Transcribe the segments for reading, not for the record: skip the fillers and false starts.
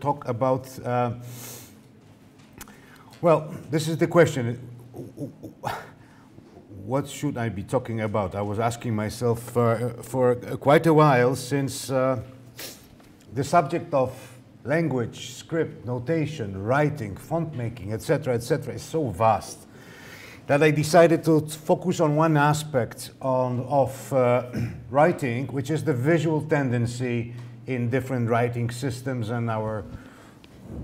talk about, well, this is the question. What should I be talking about? I was asking myself for quite a while, since the subject of language, script, notation, writing, font making, etc., is so vast that I decided to focus on one aspect of writing, which is the visual tendency in different writing systems and our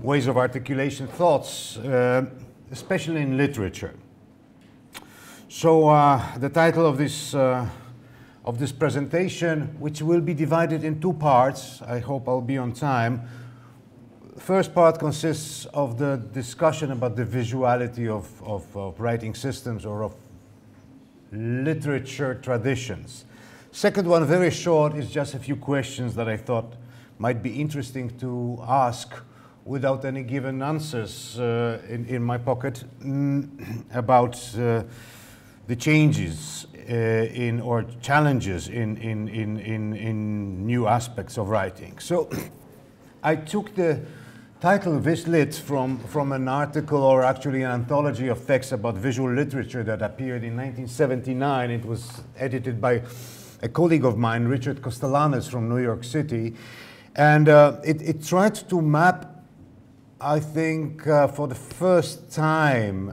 ways of articulation thoughts, especially in literature. So the title of this presentation, which will be divided in two parts, I hope I'll be on time. The first part consists of the discussion about the visuality of writing systems or of literature traditions. Second one, very short, is just a few questions that I thought might be interesting to ask without any given answers in my pocket about the changes or challenges in new aspects of writing. So I took the title Vislit from an article, or actually an anthology of texts about visual literature that appeared in 1979. It was edited by a colleague of mine, Richard Kostelanetz from New York City. And it tried to map, I think, for the first time,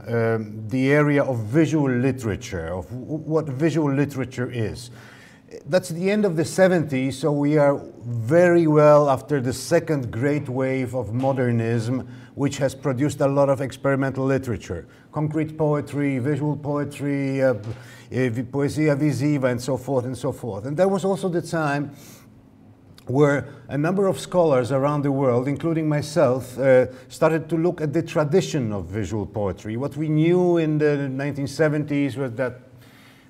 the area of visual literature, of what visual literature is. That's the end of the 70s, so we are very well after the second great wave of modernism, which has produced a lot of experimental literature. Concrete poetry, visual poetry, poesia visiva, and so forth and so forth. And that was also the time where a number of scholars around the world, including myself, started to look at the tradition of visual poetry. What we knew in the 1970s was that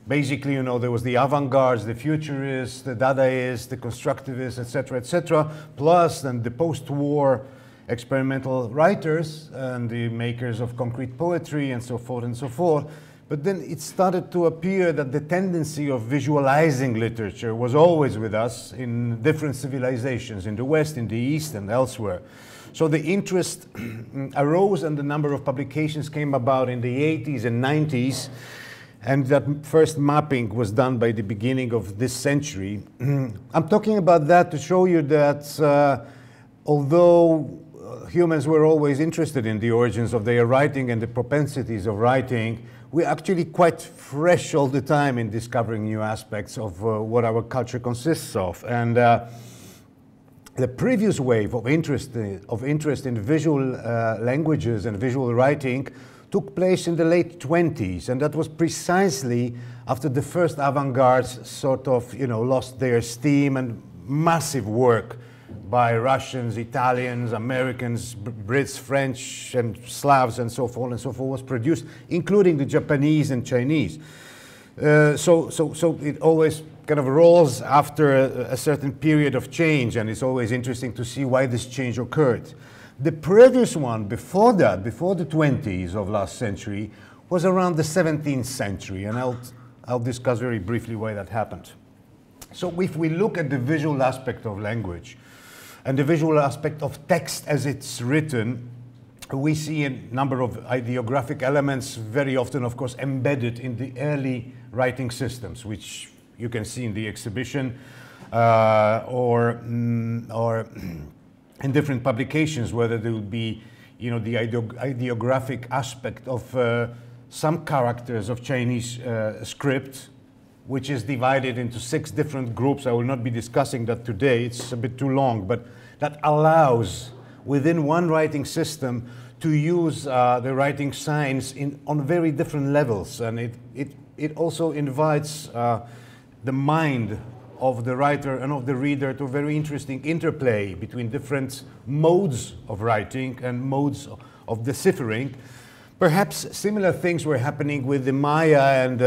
basically, you know, there was the avant-garde, the futurists, the Dadaists, the constructivists, etc., plus then the post-war experimental writers and the makers of concrete poetry and so forth and so forth. But then it started to appear that the tendency of visualizing literature was always with us in different civilizations, in the West, in the East, and elsewhere. So the interest arose, and the number of publications came about in the 80s and 90s. And that first mapping was done by the beginning of this century. I'm talking about that to show you that although humans were always interested in the origins of their writing and the propensities of writing, we're actually quite fresh all the time in discovering new aspects of what our culture consists of. And the previous wave of interest in visual languages and visual writing took place in the late 20s, and that was precisely after the first avant-gardes sort of, you know, lost their steam, and massive work by Russians, Italians, Americans, Brits, French, and Slavs, and so forth was produced, including the Japanese and Chinese. So it always kind of rolls after a certain period of change, and it's always interesting to see why this change occurred. The previous one, before that, before the 20s of last century, was around the 17th century, and I'll discuss very briefly why that happened. So if we look at the visual aspect of language and the visual aspect of text as it's written, we see a number of ideographic elements, very often, of course, embedded in the early writing systems, which you can see in the exhibition, or in different publications, whether there would be, you know, the ideographic aspect of some characters of Chinese script, which is divided into 6 different groups. I will not be discussing that today, it's a bit too long, but that allows, within one writing system, to use the writing signs on very different levels. And it also invites the mind of the writer and of the reader to a very interesting interplay between different modes of writing and modes of deciphering. Perhaps similar things were happening with the Maya and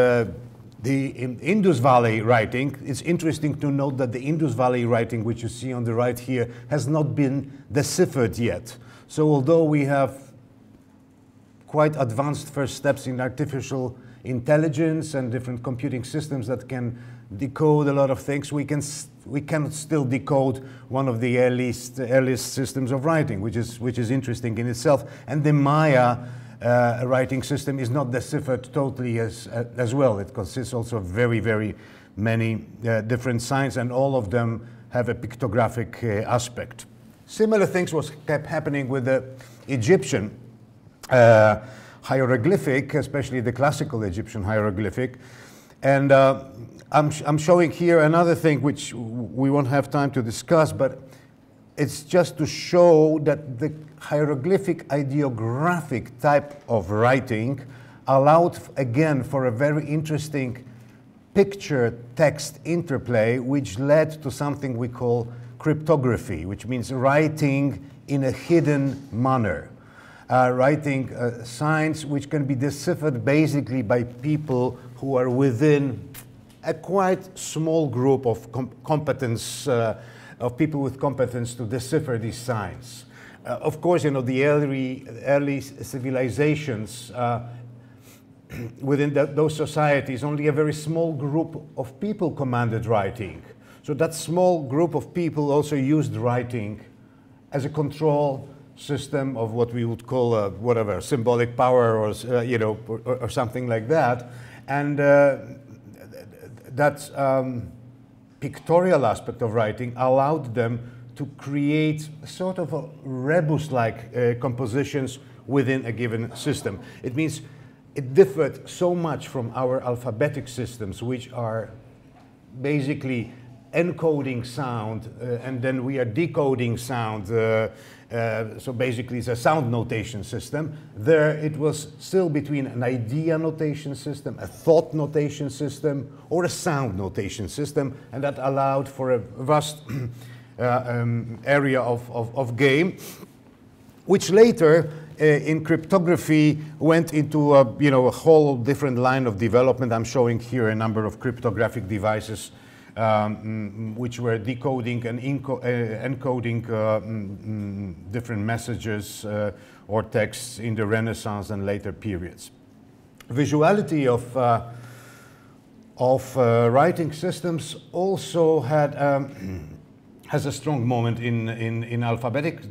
the Indus Valley writing. It's interesting to note that the Indus Valley writing, which you see on the right here, has not been deciphered yet. So although we have quite advanced first steps in artificial intelligence and different computing systems that can decode a lot of things, we we cannot still decode one of the earliest systems of writing, which is interesting in itself. And the Maya writing system is not deciphered totally as well. It consists also of very, very many different signs, and all of them have a pictographic aspect. Similar things kept happening with the Egyptian hieroglyphic, especially the classical Egyptian hieroglyphic. And I'm showing here another thing which we won't have time to discuss, but it's just to show that the hieroglyphic ideographic type of writing allowed, again, for a very interesting picture-text interplay, which led to something we call cryptography, which means writing in a hidden manner. Writing signs which can be deciphered basically by people who are within a quite small group of competence, of people with competence to decipher these signs. Of course, you know, the early civilizations within those societies, only a very small group of people commanded writing. So that small group of people also used writing as a control system of what we would call whatever, symbolic power, or you know, or something like that. And that pictorial aspect of writing allowed them to create sort of a rebus-like compositions within a given system. It means it differed so much from our alphabetic systems, which are basically encoding sound, and then we are decoding sound. So basically it's a sound notation system. There it was still between an idea notation system, a thought notation system, or a sound notation system, and that allowed for a vast area of game, which later in cryptography went into a whole different line of development. I'm showing here a number of cryptographic devices which were decoding and encoding different messages or texts in the Renaissance and later periods. Visuality of writing systems also has a strong moment in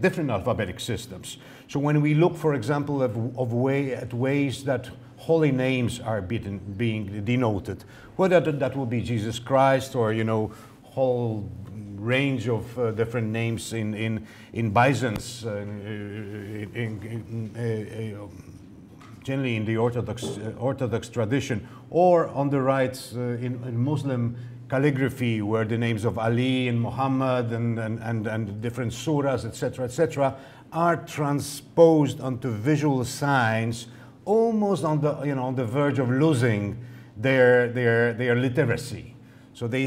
different alphabetic systems. So when we look, for example, at ways that holy names are being denoted, whether that will be Jesus Christ or, you know, whole range of different names in Byzance, generally in the Orthodox tradition, or on the right in Muslim calligraphy, where the names of Ali and Muhammad and different surahs, etc., are transposed onto visual signs, almost on the verge of losing their literacy. So they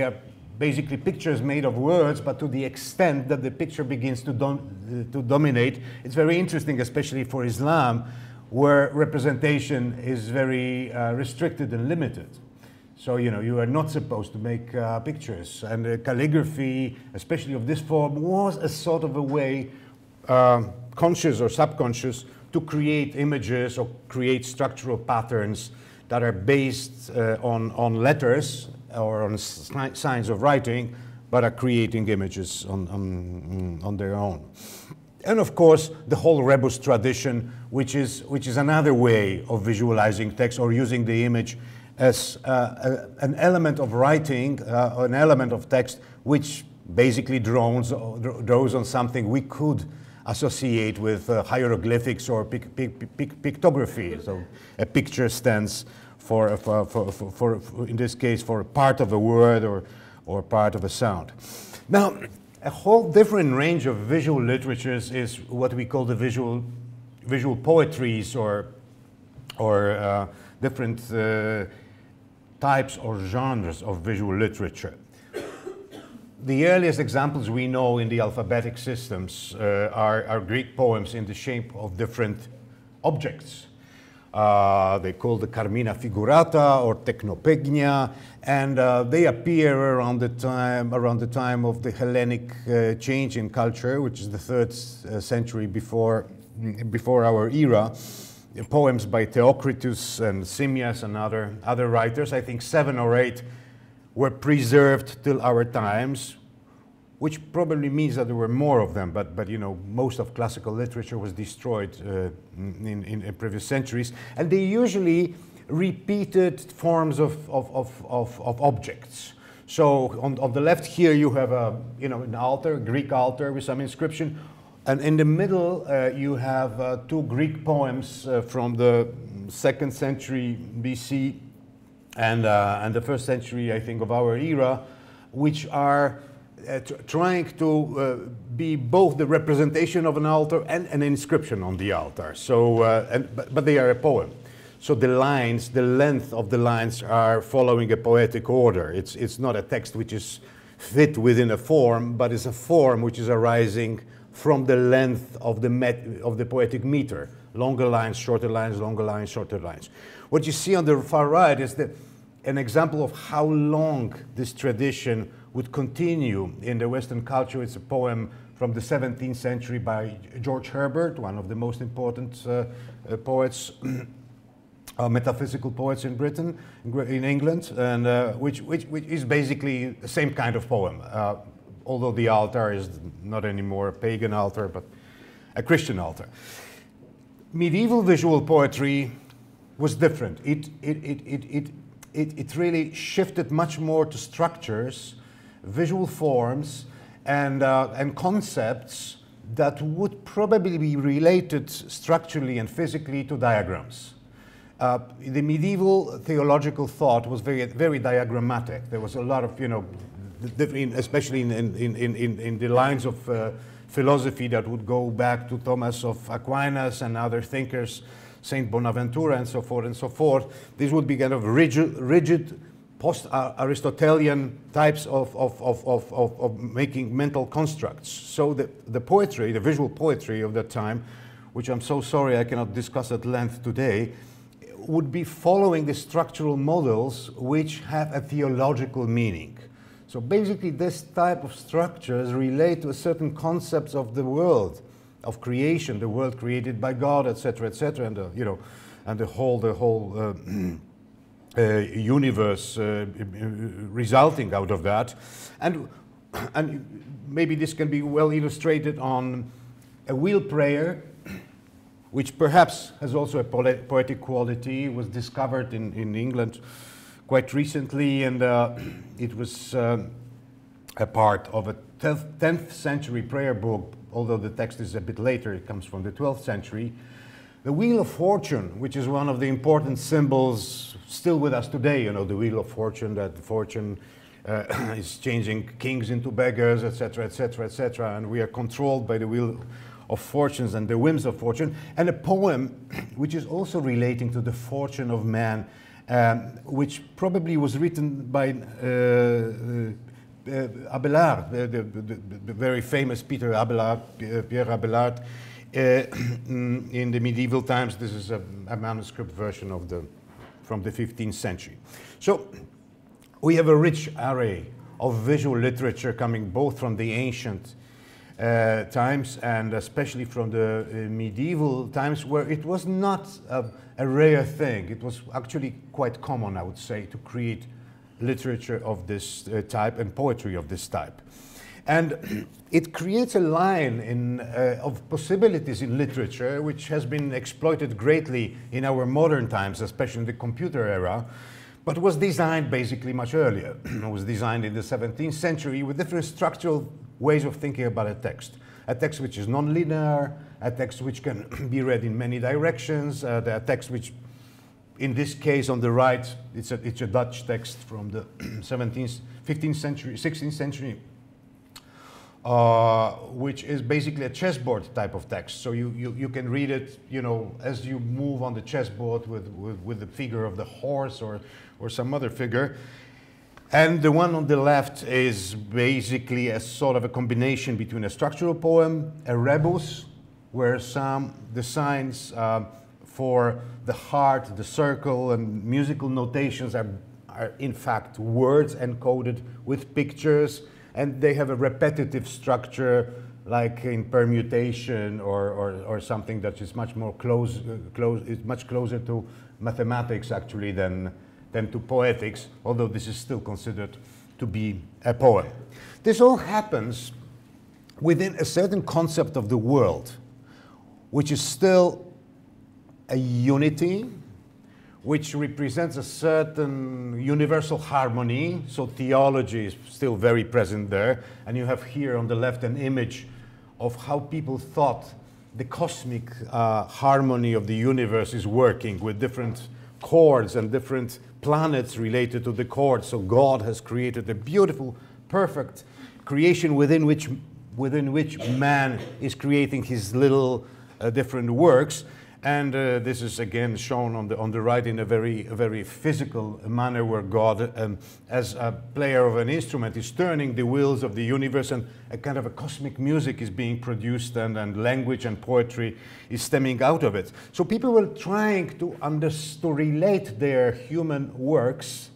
are basically pictures made of words, but to the extent that the picture begins to dominate, it's very interesting, especially for Islam, where representation is very restricted and limited. So, you know, you are not supposed to make pictures, and calligraphy, especially of this form, was a sort of a way, conscious or subconscious, to create images or create structural patterns that are based on letters or on signs of writing, but are creating images on their own. And of course, the whole rebus tradition, which is another way of visualizing text or using the image as an element of writing, an element of text, which basically draws on something we could associate with hieroglyphics or pictography. So a picture stands for in this case, for part of a word or part of a sound. Now, a whole different range of visual literatures is what we call the visual poetries, or different types or genres of visual literature. The earliest examples we know in the alphabetic systems are Greek poems in the shape of different objects. They call the Carmina Figurata or Technopegnia, and they appear around the time of the Hellenic change in culture, which is the 3rd century before our era. Poems by Theocritus and Simmias and other writers. I think 7 or 8 were preserved till our times, which probably means that there were more of them, but you know, most of classical literature was destroyed in previous centuries, and they usually repeated forms of objects. So on the left here you have an altar, a Greek altar with some inscription, and in the middle you have two Greek poems from the 2nd century BC and the 1st century, I think, of our era, which are trying to be both the representation of an altar and an inscription on the altar. So, but they are a poem. So the lines, the length of the lines are following a poetic order. It's not a text which is fit within a form, but it's a form which is arising from the length of the poetic meter. Longer lines, shorter lines, longer lines, shorter lines. What you see on the far right is an example of how long this tradition would continue in the Western culture. It's a poem from the 17th century by George Herbert, one of the most important poets, metaphysical poets in Britain, in England, and which is basically the same kind of poem, although the altar is not anymore a pagan altar, but a Christian altar. Medieval visual poetry was different. It really shifted much more to structures, visual forms, and concepts that would probably be related structurally and physically to diagrams. The medieval theological thought was very diagrammatic. There was a lot of, especially in the lines of philosophy that would go back to Thomas of Aquinas and other thinkers, Saint Bonaventura and so forth and so forth. These would be kind of rigid post-Aristotelian types of making mental constructs. So the poetry, the visual poetry of that time, which I'm so sorry I cannot discuss at length today, would be following the structural models which have a theological meaning. So basically this type of structures relate to certain concepts of the world, of creation, the world created by God, etc., and and the whole universe resulting out of that, and maybe this can be well illustrated on a wheel prayer, which perhaps has also a poetic quality. It was discovered in England quite recently, and it was a part of a 10th century prayer book, although the text is a bit later, it comes from the 12th century. The Wheel of Fortune, which is one of the important symbols still with us today, the Wheel of Fortune, that fortune is changing kings into beggars, etc., etc., etc., and we are controlled by the Wheel of Fortunes and the whims of fortune, and a poem which is also relating to the fortune of man, which probably was written by Abelard, the very famous Peter Abelard, Pierre Abelard, in the medieval times. This is a manuscript version from the 15th century. So we have a rich array of visual literature coming both from the ancient times and especially from the medieval times, where it was not a rare thing. It was actually quite common, I would say, to create literature of this type and poetry of this type. And it creates a line of possibilities in literature which has been exploited greatly in our modern times, especially in the computer era, but was designed basically much earlier. It was designed in the 17th century with different structural ways of thinking about a text. A text which is non-linear, a text which can be read in many directions, a text which, in this case on the right, it's a Dutch text from the 17th, 15th century, 16th century, which is basically a chessboard type of text. So you can read it, as you move on the chessboard with the figure of the horse or some other figure. And the one on the left is basically a sort of a combination between a structural poem, a rebus, where the signs for the heart, the circle, and musical notations are in fact words encoded with pictures, and they have a repetitive structure, like in permutation or something that is much more much closer to mathematics actually than than to poetics, although this is still considered to be a poem. This all happens within a certain concept of the world, which is still a unity, which represents a certain universal harmony. So theology is still very present there. And you have here on the left an image of how people thought the cosmic harmony of the universe is working, with different chords and different planets related to the chords. So God has created a beautiful, perfect creation within which man is creating his little different works. And this is again shown on the right in a very physical manner, where God, as a player of an instrument, is turning the wheels of the universe, and a kind of a cosmic music is being produced, and language and poetry is stemming out of it. So people were trying to relate their human works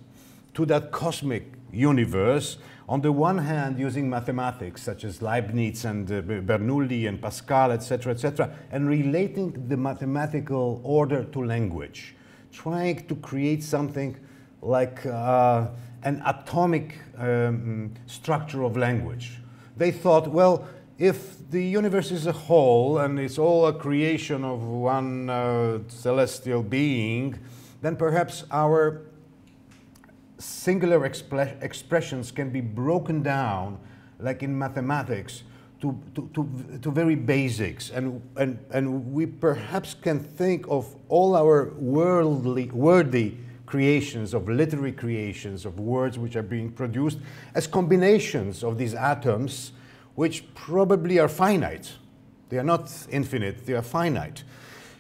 to that cosmic universe. On the one hand, using mathematics, such as Leibniz and Bernoulli and Pascal, etc., and relating the mathematical order to language, trying to create something like an atomic structure of language. They thought, well, if the universe is a whole and it's all a creation of one celestial being, then perhaps our singular expressions can be broken down, like in mathematics, to very basics, and we perhaps can think of all our wordy creations, of literary creations, of words which are being produced, as combinations of these atoms, which probably are finite. They are not infinite, they are finite.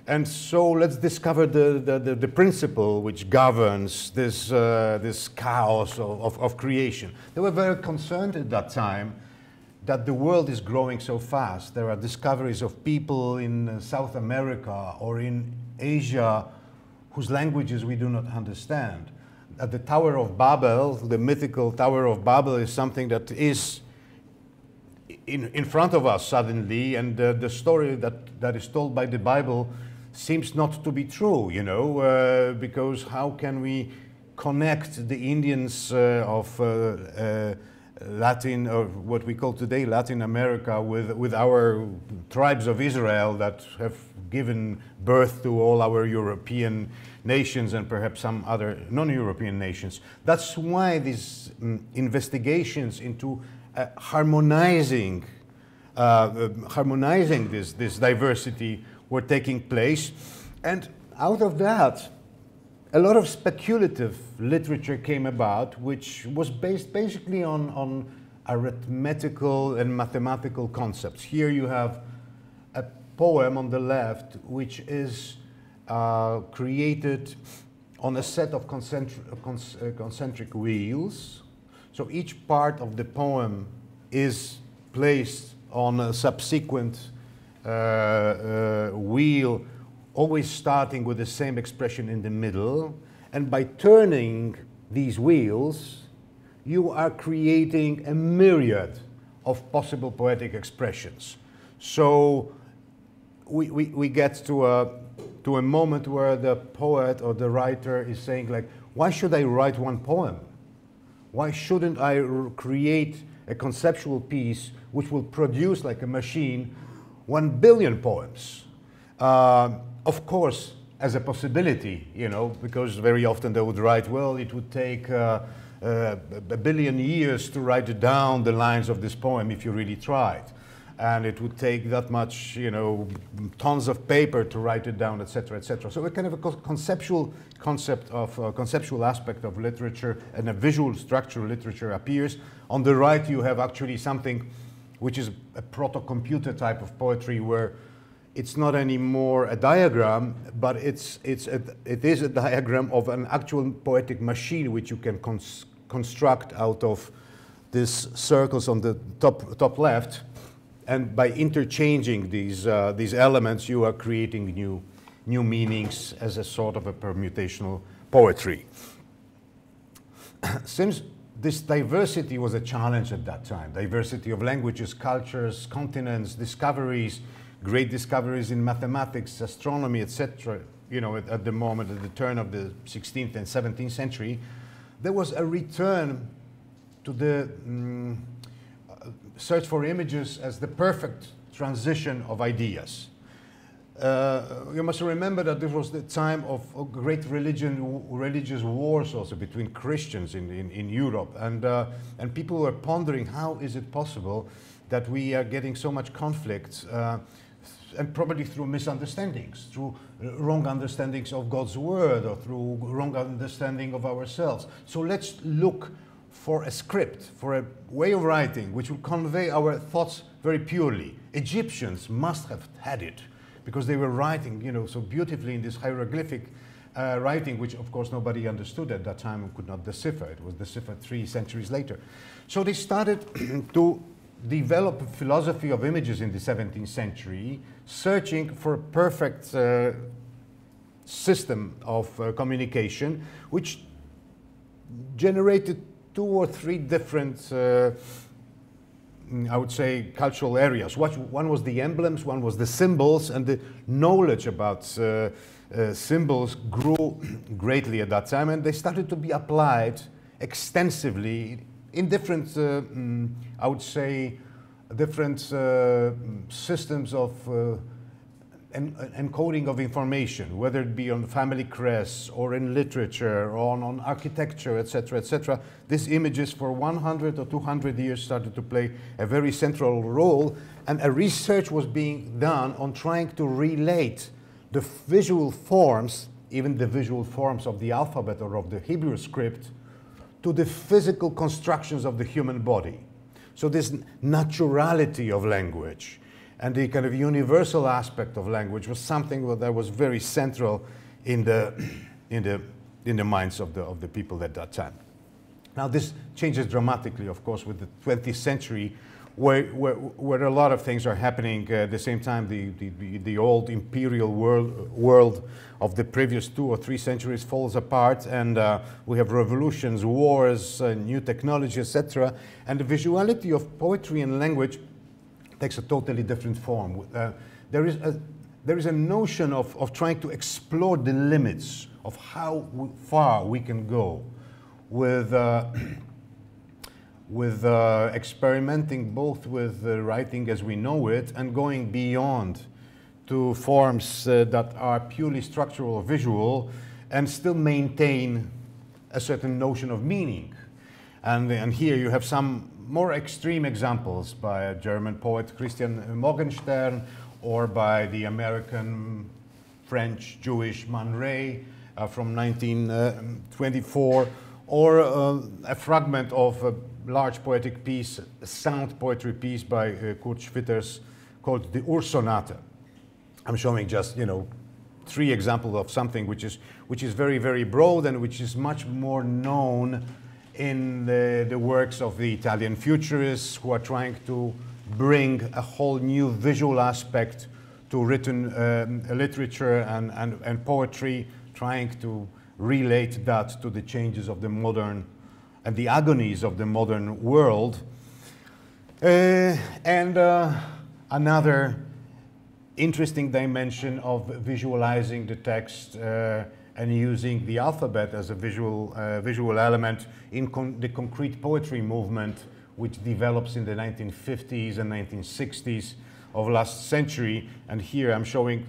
And so let's discover the principle which governs this, this chaos of creation. They were very concerned at that time that the world is growing so fast. There are discoveries of people in South America or in Asia whose languages we do not understand. At the Tower of Babel, the mythical Tower of Babel, is something that is in front of us suddenly, and the story that is told by the Bible seems not to be true, you know, because how can we connect the Indians of Latin, or what we call today Latin America, with our tribes of Israel that have given birth to all our European nations and perhaps some other non-European nations. That's why these investigations into harmonizing this diversity were taking place, and out of that a lot of speculative literature came about, which was based basically on arithmetical and mathematical concepts. Here you have a poem on the left which is created on a set of concentric wheels. So each part of the poem is placed on a subsequent wheel, always starting with the same expression in the middle, and by turning these wheels you are creating a myriad of possible poetic expressions. So we get to a moment where the poet or the writer is saying, like, why should I write one poem? Why shouldn't I create a conceptual piece which will produce, like a machine, 1 billion poems? Of course, as a possibility, you know, because very often they would write, well, it would take a billion years to write down the lines of this poem if you really tried. And it would take that much, you know, tons of paper to write it down, etc., etc. So a kind of a conceptual concept of conceptual aspect of literature and a visual structural literature appears. On the right, you have actually something which is a proto-computer type of poetry, where it's not anymore a diagram, but it is a diagram of an actual poetic machine which you can construct out of these circles on the top left. And by interchanging these elements, you are creating new meanings as a sort of a permutational poetry. Since this diversity was a challenge at that time, diversity of languages, cultures, continents, discoveries, great discoveries in mathematics, astronomy, etc., you know, at the moment, at the turn of the 16th and 17th century, there was a return to the search for images as the perfect transition of ideas. You must remember that this was the time of great religious wars also between Christians in Europe, and people were pondering how is it possible that we are getting so much conflict, and probably through misunderstandings, through wrong understandings of God's word, or through wrong understanding of ourselves. So let's look for a script, for a way of writing which will convey our thoughts very purely. Egyptians must have had it, because they were writing, you know, so beautifully in this hieroglyphic writing, which of course nobody understood at that time and could not decipher. It was deciphered 3 centuries later. So they started to develop a philosophy of images in the 17th century, searching for a perfect system of communication, which generated 2 or 3 different I would say cultural areas. One was the emblems, one was the symbols, and the knowledge about symbols grew greatly at that time, and they started to be applied extensively in different, I would say, different systems of encoding of information, whether it be on family crests or in literature or on architecture, etc., etc. These images for 100 or 200 years started to play a very central role, and a research was being done on trying to relate the visual forms, even the visual forms of the alphabet or of the Hebrew script, to the physical constructions of the human body. So this naturality of language and the kind of universal aspect of language was something that was very central in the minds of the people at that time. Now this changes dramatically, of course, with the 20th century, where a lot of things are happening at the same time. The old imperial world of the previous 2 or 3 centuries falls apart, and we have revolutions, wars, new technology, etc. And the visuality of poetry and language takes a totally different form. There is a notion of trying to explore the limits of how far we can go with experimenting both with writing as we know it and going beyond to forms that are purely structural or visual and still maintain a certain notion of meaning. And here you have some more extreme examples by a German poet, Christian Morgenstern, or by the American, French, Jewish Man Ray from 1924, or a fragment of a large poetic piece, a sound poetry piece by Kurt Schwitters called the Ursonate. I'm showing just, you know, 3 examples of something which is very, very broad and which is much more known in the works of the Italian futurists, who are trying to bring a whole new visual aspect to written literature and poetry, trying to relate that to the changes of the modern and the agonies of the modern world. Another interesting dimension of visualizing the text and using the alphabet as a visual element in the concrete poetry movement, which develops in the 1950s and 1960s of last century. And here I'm showing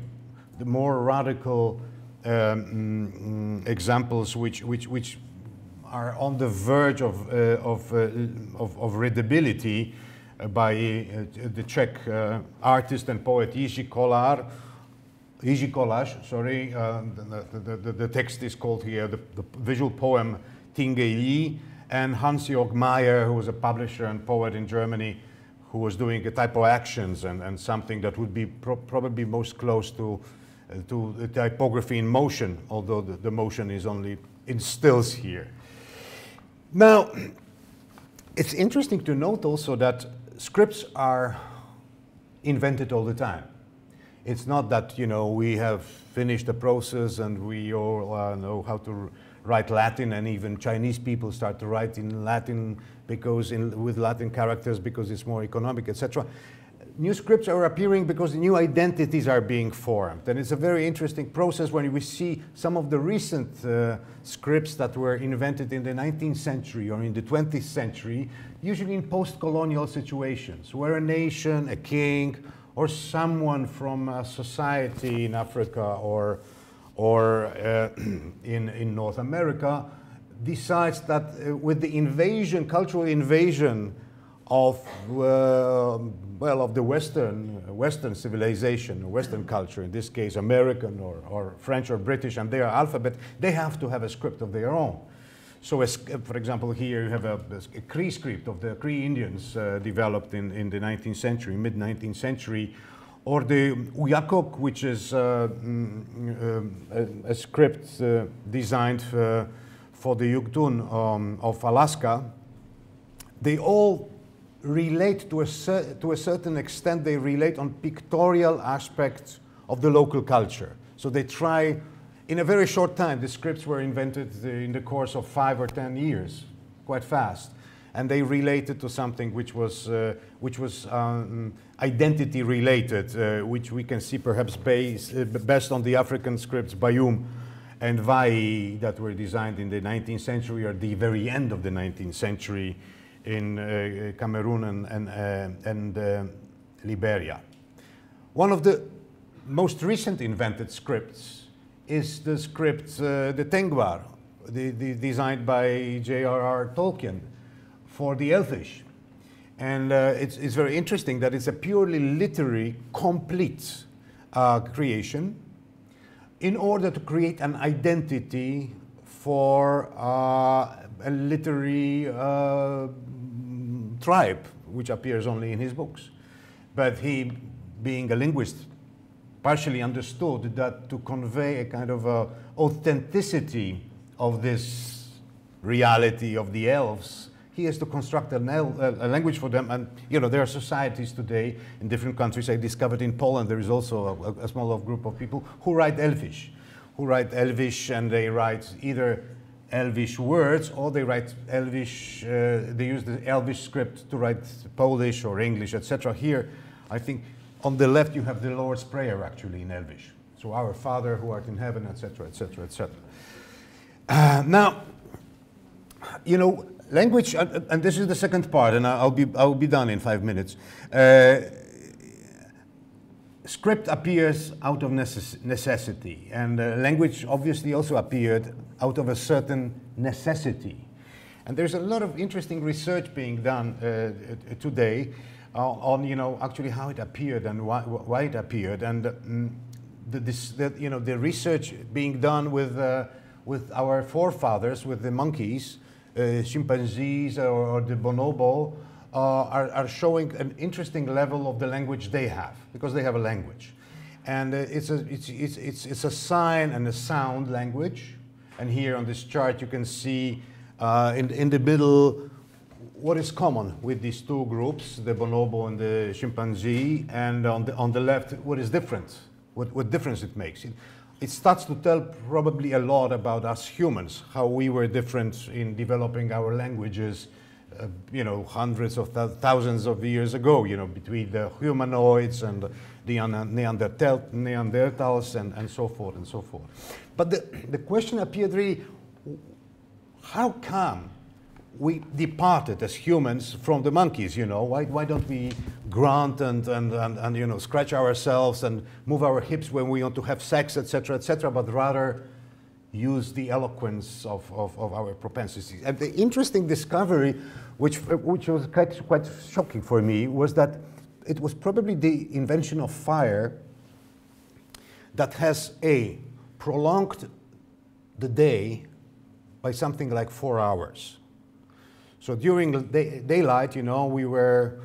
the more radical examples which are on the verge of readability by the Czech artist and poet Jiří Kolář, sorry, the text is called here, the visual poem Tingeli, and Hans-Jörg Mayr, who was a publisher and poet in Germany, who was doing a type of actions and something that would be probably most close to typography in motion, although the motion is only in stills here. Now, it's interesting to note also that scripts are invented all the time. It's not that, you know, we have finished the process and we all know how to write Latin, and even Chinese people start to write in Latin because with Latin characters because it's more economic, etc. new scripts are appearing because new identities are being formed. And it's a very interesting process when we see some of the recent scripts that were invented in the 19th century or in the 20th century, usually in post-colonial situations, where a nation, a king, or someone from a society in Africa or in North America decides that with the invasion, cultural invasion of of the Western civilization, Western culture, in this case American or French or British, and their alphabet, they have to have a script of their own. So, for example, here you have a Cree script of the Cree Indians developed in the 19th century, mid-19th century, or the Uyakok, which is a script designed for the Yugtun of Alaska. They all relate to a certain extent, they relate on pictorial aspects of the local culture. So they try, in a very short time, the scripts were invented in the course of 5 or 10 years, quite fast. And they related to something which was identity related, which we can see perhaps best on the African scripts Bayum and Vai that were designed in the 19th century or the very end of the 19th century in Cameroon and Liberia. One of the most recent invented scripts is the script, the Tengwar, designed by J.R.R. Tolkien for the Elfish. And it's very interesting that it's a purely literary, complete creation in order to create an identity for a literary tribe, which appears only in his books. But he, being a linguist, partially understood that to convey a kind of authenticity of this reality of the elves, he has to construct a language for them. And you know, there are societies today in different countries. I discovered in Poland there is also a small group of people who write Elvish, and they write either Elvish words or they write Elvish, they use the Elvish script to write Polish or English, etc. Here, I think on the left you have the Lord's Prayer actually in Elvish. So, our Father who art in heaven, etc., etc., etc. Now, you know, language, and this is the second part, and I'll be done in 5 minutes. Script appears out of necessity, and language obviously also appeared out of a certain necessity. And there's a lot of interesting research being done today on, you know, actually how it appeared and why it appeared, and the research being done with our forefathers, with the monkeys, chimpanzees or the bonobo, are showing an interesting level of the language they have, because they have a language, and it's a sign and a sound language. And here on this chart you can see in the middle what is common with these two groups, the bonobo and the chimpanzee, and on the left what is different, what difference it makes. It starts to tell probably a lot about us humans, how we were different in developing our languages, you know, hundreds of thousands of years ago, you know, between the humanoids and the Neanderthals and so forth and so forth. But the question appeared really, how come we departed as humans from the monkeys, you know? Why don't we grunt and you know, scratch ourselves and move our hips when we want to have sex, etc., but rather use the eloquence of our propensities? And the interesting discovery, which was quite shocking for me, was that it was probably the invention of fire that has prolonged the day by something like 4 hours. So during daylight, you know, we were,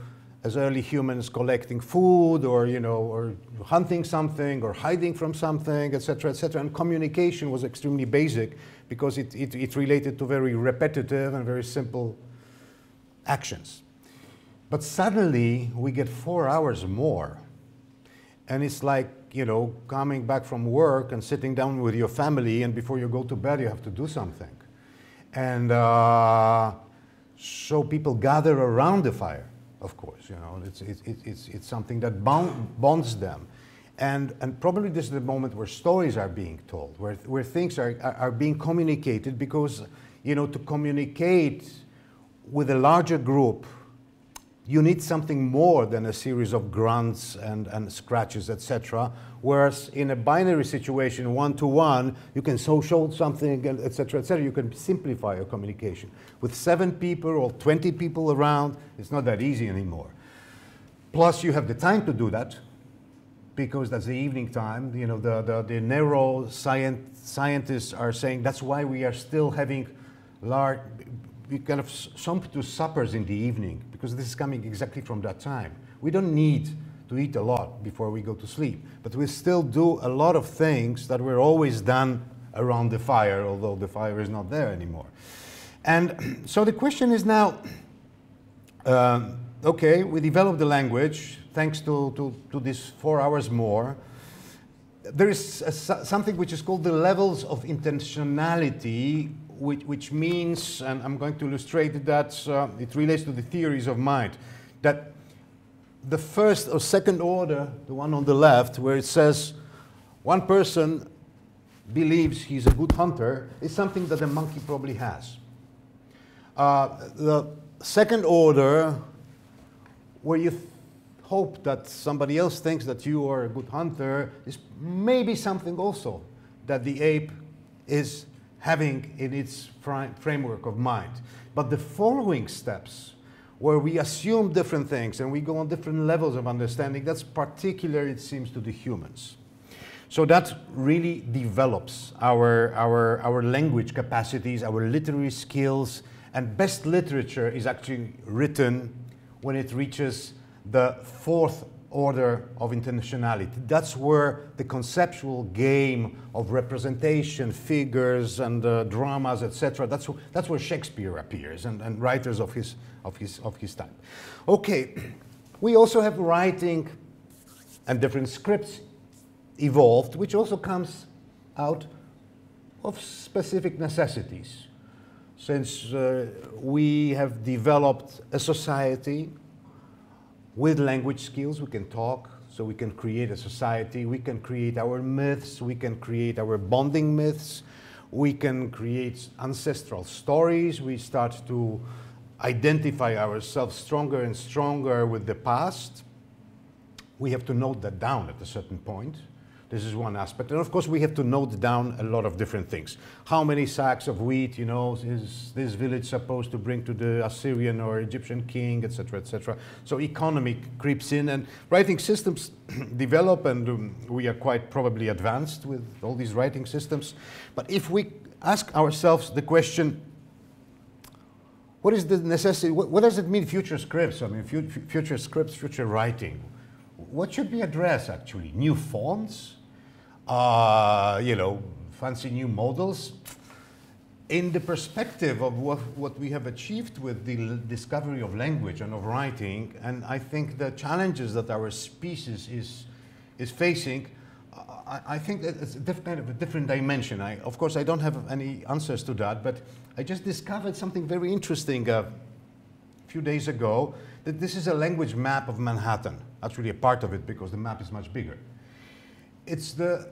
as early humans, collecting food, or you know, or hunting something, or hiding from something, etc., and communication was extremely basic because it related to very repetitive and very simple actions. But suddenly we get 4 hours more, and it's like, you know, coming back from work and sitting down with your family, and before you go to bed you have to do something, and so people gather around the fire, of course. You know, it's something that bonds them. And probably this is the moment where stories are being told, where things are being communicated, because, you know, to communicate with a larger group, you need something more than a series of grunts and scratches, etc. Whereas in a binary situation, one-to-one, you can show something, etc., etc. You can simplify your communication. With 7 people or 20 people around, it's not that easy anymore. Plus, you have the time to do that, because that's the evening time. You know, the neuroscientists are saying that's why we are still having large, we kind of sumptuous suppers in the evening, because this is coming exactly from that time. We don't need to eat a lot before we go to sleep, but we still do a lot of things that were always done around the fire, although the fire is not there anymore. And so the question is now, okay, we developed the language thanks to these 4 hours more. There is something which is called the levels of intentionality, which means, and I'm going to illustrate that, it relates to the theories of mind, that the first or second order, the one on the left, where it says one person believes he's a good hunter, is something that a monkey probably has. The second order, where you hope that somebody else thinks that you are a good hunter, is maybe something also that the ape is having in its framework of mind. But the following steps, where we assume different things and we go on different levels of understanding, that's particular, it seems, to the humans. So that really develops our language capacities, our literary skills, and best literature is actually written when it reaches the 4th order of intentionality. That's where the conceptual game of representation, figures, and dramas, etc. That's where Shakespeare appears, and writers of his time. Okay, we also have writing, and different scripts evolved, which also comes out of specific necessities. Since we have developed a society with language skills, we can talk, so we can create a society, we can create our myths, we can create our bonding myths, we can create ancestral stories, we start to identify ourselves stronger and stronger with the past. We have to note that down at a certain point. This is one aspect. And of course, we have to note down a lot of different things. How many sacks of wheat, you know, is this village supposed to bring to the Assyrian or Egyptian king, etc., etc. So economy creeps in, and writing systems develop, and we are quite probably advanced with all these writing systems. But if we ask ourselves the question, what is the necessity, what does it mean, future scripts? I mean, future scripts, future writing. What should be addressed, actually? New fonts? You know, fancy new models? In the perspective of what we have achieved with the discovery of language and of writing, and I think the challenges that our species is facing, I think that it's kind of a different dimension. Of course, I don't have any answers to that, but I just discovered something very interesting a few days ago, that this is a language map of Manhattan. Actually, a part of it, because the map is much bigger. It's the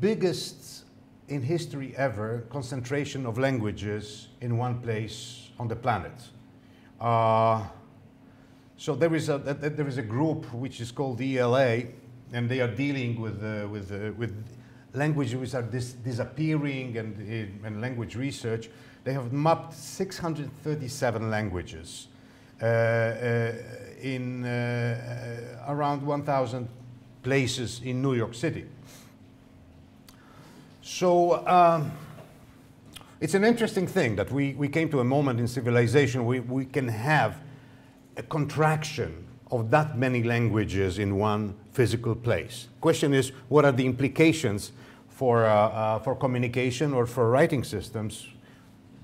biggest in history ever concentration of languages in one place on the planet. So there is a group which is called the ELA, and they are dealing with languages which are disappearing and language research. They have mapped 637 languages in around 1,000 places in New York City. So it's an interesting thing that we came to a moment in civilization where we can have a contraction of that many languages in one physical place. Question is, what are the implications for communication or for writing systems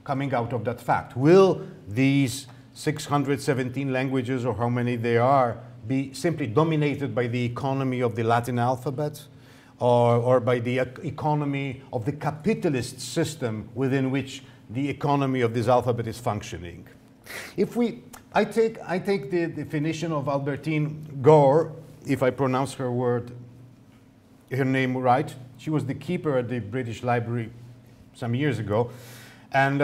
coming out of that fact? Will these 617 languages, or how many they are, be simply dominated by the economy of the Latin alphabet, or by the economy of the capitalist system within which the economy of this alphabet is functioning? If we I take the definition of Albertine Gore, if I pronounce her name right. She was the keeper at the British Library some years ago, and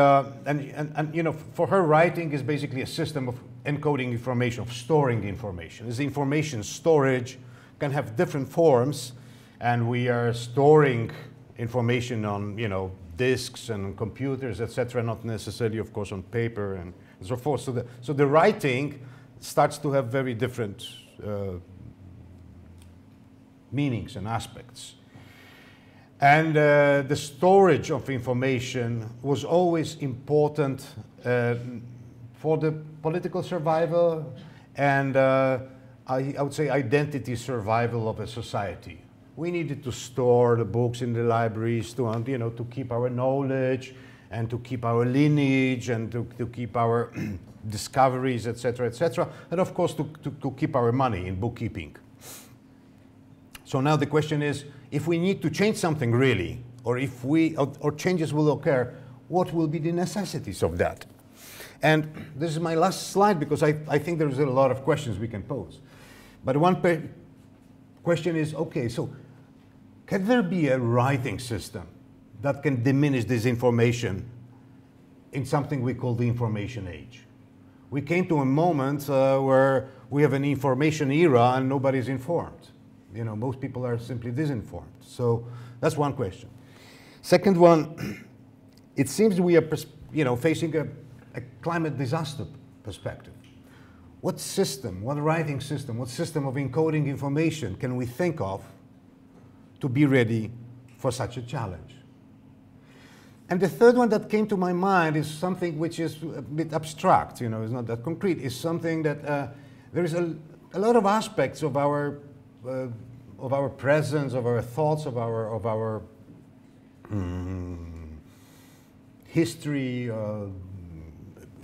you know, for her, writing is basically a system of encoding information, of storing information. This information storage can have different forms, and we are storing information on, you know, disks and computers, etc., not necessarily, of course, on paper and so forth. So the writing starts to have very different meanings and aspects. And the storage of information was always important for the political survival and I would say identity survival of a society. We needed to store the books in the libraries to, you know, to keep our knowledge and to keep our lineage and to keep our discoveries, etc., etc., and of course to keep our money in bookkeeping. So now the question is, if we need to change something really, or if or changes will occur, what will be the necessities of that? And this is my last slide because I think there's a lot of questions we can pose. But one question is, okay, so can there be a writing system that can diminish this information in something we call the information age? We came to a moment where we have an information era and nobody's informed. You know, most people are simply disinformed. So that's one question. Second one, it seems we are, you know, facing a climate disaster perspective. What system, what writing system, what system of encoding information can we think of to be ready for such a challenge? And the third one that came to my mind is something which is a bit abstract, you know, it's not that concrete. It's something that there is a lot of aspects of our presence, of our thoughts, of our history,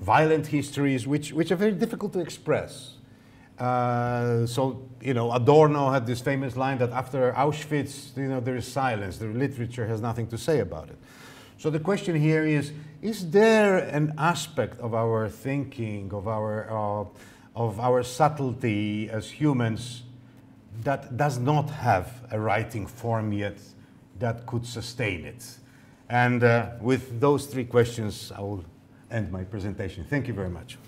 violent histories, which are very difficult to express. So, you know, Adorno had this famous line that after Auschwitz, you know, there is silence. The literature has nothing to say about it. So the question here is there an aspect of our thinking, of our subtlety as humans that does not have a writing form yet that could sustain it? And with those three questions, I will end my presentation. Thank you very much.